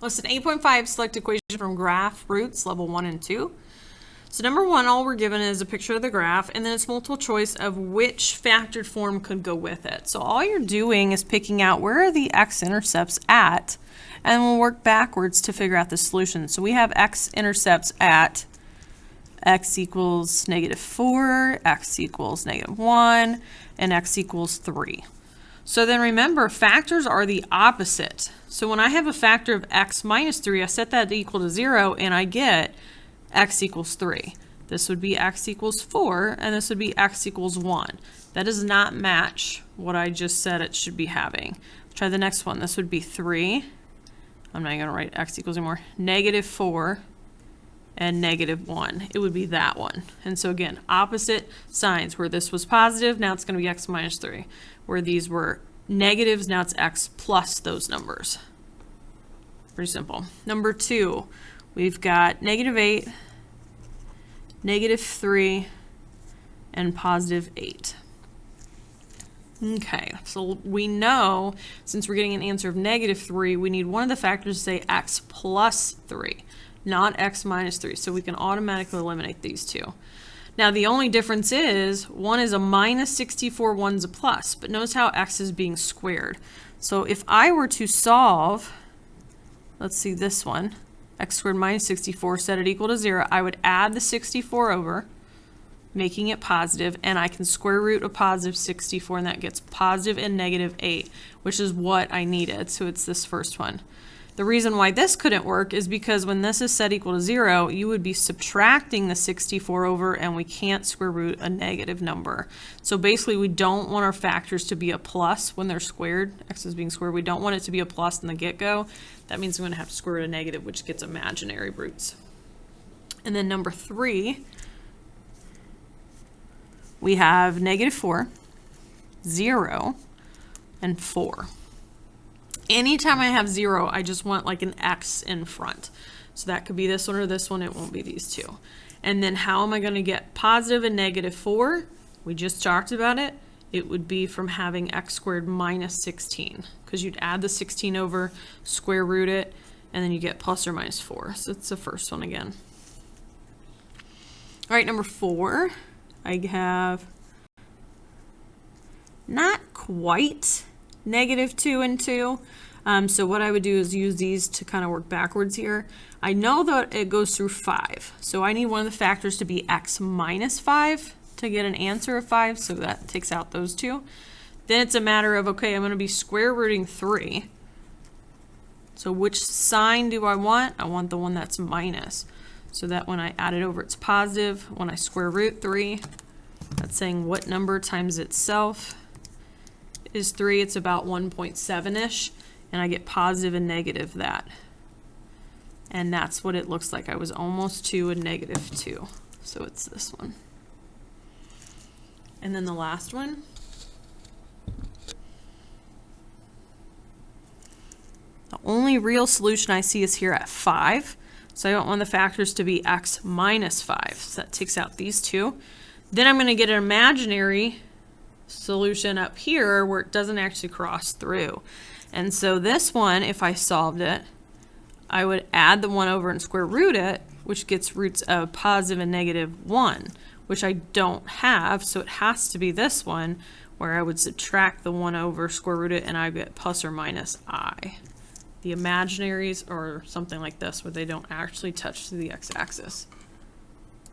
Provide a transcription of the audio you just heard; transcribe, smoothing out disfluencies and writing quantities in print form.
Lesson 8.5, select equation from graph roots, level 1 and 2. So number 1, all we're given is a picture of the graph, and then it's multiple choice of which factored form could go with it. So all you're doing is picking out where are the x-intercepts at, and we'll work backwards to figure out the solution. So we have x-intercepts at x equals -4, x equals -1, and x equals 3. So then remember, factors are the opposite. So when I have a factor of x minus 3, I set that to equal to 0, and I get x equals 3. This would be x equals 4, and this would be x equals 1. That does not match what I just said it should be having. Try the next one. This would be 3. I'm not going to write x equals anymore. -4 and -1. It would be that one. And so again, opposite signs. Where this was positive, now it's going to be x minus 3. Where these were negatives, now it's x plus those numbers. Pretty simple. Number 2, we've got -8, -3, and +8. Okay, so we know since we're getting an answer of -3, we need one of the factors to say x plus 3, not x minus 3. So we can automatically eliminate these two. Now the only difference is one is a -64, one's a plus, but notice how x is being squared. So if I were to solve, let's see this one, x squared minus 64, set it equal to 0, I would add the 64 over, making it positive, and I can square root a positive 64, and that gets positive and -8, which is what I needed. So it's this first one. The reason why this couldn't work is because when this is set equal to 0, you would be subtracting the 64 over, and we can't square root a negative number. So basically, we don't want our factors to be a plus when they're squared. X is being squared. We don't want it to be a plus in the get-go. That means we're going to have to square root a negative, which gets imaginary roots. And then number 3, we have -4, 0, and 4. Anytime I have 0, I just want like an x in front. So that could be this one or this one. It won't be these two. And then how am I going to get positive and -4? We just talked about it. It would be from having x squared minus 16, because you'd add the 16 over, square root it, and then you get plus or minus 4. So it's the first one again. All right, number 4, I have not quite -2 and 2. So what I would do is use these to kind of work backwards here. I know that it goes through 5. So I need one of the factors to be x minus 5 to get an answer of 5. So that takes out those two. Then it's a matter of, okay, I'm going to be square rooting 3. So which sign do I want? I want the one that's minus. So that when I add it over, it's positive. When I square root 3, that's saying what number times itself is 3. It's about 1.7-ish, and I get positive and negative that. And that's what it looks like. I was almost to a -2. So it's this one. And then the last one. The only real solution I see is here at 5. So I don't want the factors to be x minus 5. So that takes out these two. Then I'm going to get an imaginary solution up here where it doesn't actually cross through. And so this one, if I solved it, I would add the 1 over and square root it, which gets roots of positive and -1, which I don't have. So it has to be this one where I would subtract the 1 over, square root it, and I get plus or minus I. The imaginaries are something like this where they don't actually touch the x-axis.